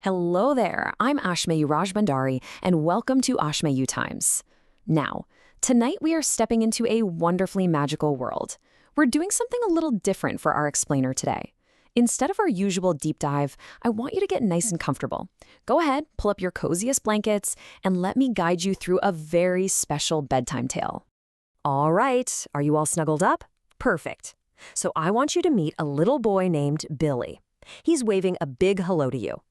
Hello there, I'm Ashmayu Rajbandari, and welcome to Ashmayu Times. Now, tonight we are stepping into a wonderfully magical world. We're doing something a little different for our explainer today. Instead of our usual deep dive, I want you to get nice and comfortable. Go ahead, pull up your coziest blankets, and let me guide you through a very special bedtime tale. All right, are you all snuggled up? Perfect. So I want you to meet a little boy named Billy. He's waving a big hello to you.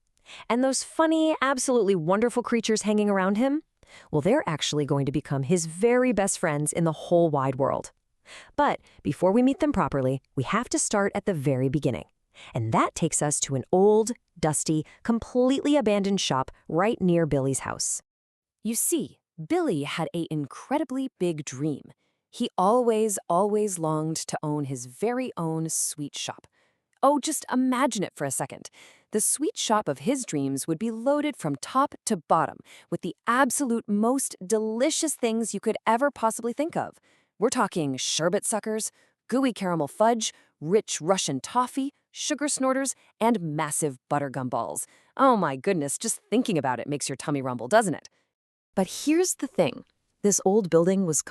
And those funny, absolutely wonderful creatures hanging around him? Well, they're actually going to become his very best friends in the whole wide world. But before we meet them properly, we have to start at the very beginning. And that takes us to an old, dusty, completely abandoned shop right near Billy's house. You see, Billy had an incredibly big dream. He always longed to own his very own sweet shop. Oh, just imagine it for a second. The sweet shop of his dreams would be loaded from top to bottom with the absolute most delicious things you could ever possibly think of. We're talking sherbet suckers, gooey caramel fudge, rich Russian toffee, sugar snorters, and massive buttergum balls. Oh my goodness, just thinking about it makes your tummy rumble, doesn't it? But here's the thing. This old building was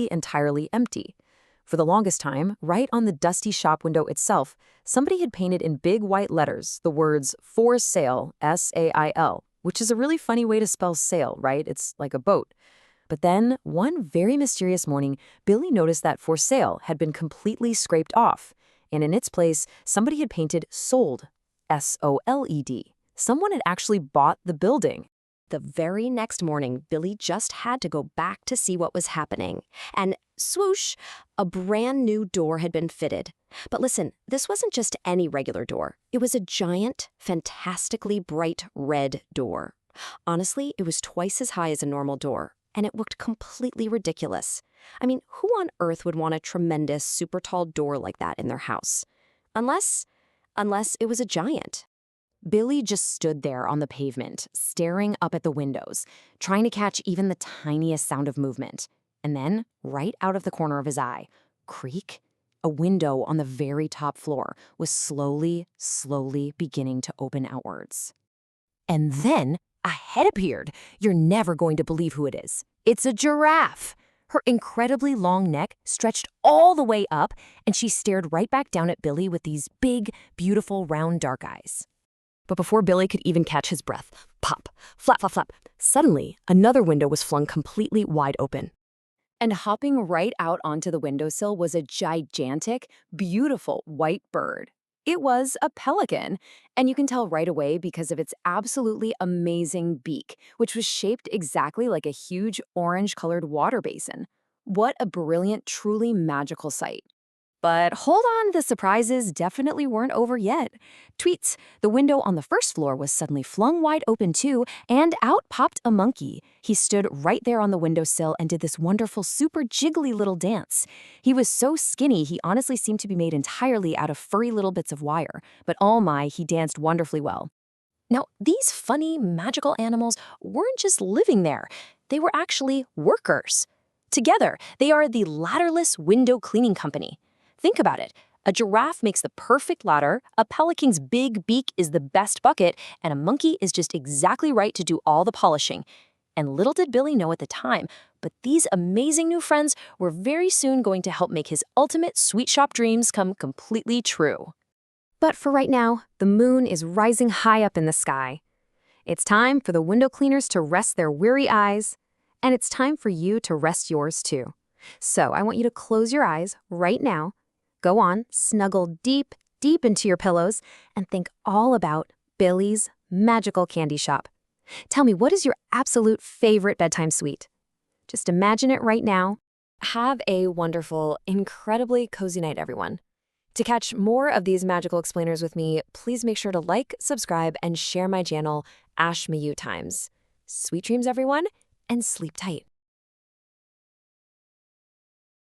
entirely empty. For the longest time, right on the dusty shop window itself, somebody had painted in big white letters the words "For Sale," S-A-I-L, which is a really funny way to spell sail, right? It's like a boat. But then, one very mysterious morning, Billy noticed that "For Sale" had been completely scraped off, and in its place, somebody had painted "Sold," S-O-L-E-D. Someone had actually bought the building. The very next morning, Billy just had to go back to see what was happening. And swoosh, a brand new door had been fitted. But listen, this wasn't just any regular door. It was a giant, fantastically bright red door. Honestly, it was twice as high as a normal door, and it looked completely ridiculous. I mean, who on earth would want a tremendous, super tall door like that in their house? Unless it was a giant. Billy just stood there on the pavement, staring up at the windows, trying to catch even the tiniest sound of movement. And then, right out of the corner of his eye, creak, a window on the very top floor was slowly beginning to open outwards. And then, a head appeared. You're never going to believe who it is. It's a giraffe. Her incredibly long neck stretched all the way up, and she stared right back down at Billy with these big, beautiful, round, dark eyes. But before Billy could even catch his breath, pop, flap, flap, flap, suddenly another window was flung completely wide open. And hopping right out onto the windowsill was a gigantic, beautiful white bird. It was a pelican, and you can tell right away because of its absolutely amazing beak, which was shaped exactly like a huge orange-colored water basin. What a brilliant, truly magical sight. But hold on, the surprises definitely weren't over yet. Tweets, the window on the first floor was suddenly flung wide open too, and out popped a monkey. He stood right there on the windowsill and did this wonderful, super jiggly little dance. He was so skinny, he honestly seemed to be made entirely out of furry little bits of wire. But oh my, he danced wonderfully well. Now, these funny, magical animals weren't just living there. They were actually workers. Together, they are the Ladderless Window Cleaning Company. Think about it. A giraffe makes the perfect ladder, a pelican's big beak is the best bucket, and a monkey is just exactly right to do all the polishing. And little did Billy know at the time, but these amazing new friends were very soon going to help make his ultimate sweet shop dreams come completely true. But for right now, the moon is rising high up in the sky. It's time for the window cleaners to rest their weary eyes, and it's time for you to rest yours too. So I want you to close your eyes right now. Go on, snuggle deep into your pillows, and think all about Billy's magical candy shop. Tell me, what is your absolute favorite bedtime sweet? Just imagine it right now. Have a wonderful, incredibly cozy night, everyone. To catch more of these magical explainers with me, please make sure to like, subscribe, and share my channel, Ashmayu Times. Sweet dreams, everyone, and sleep tight.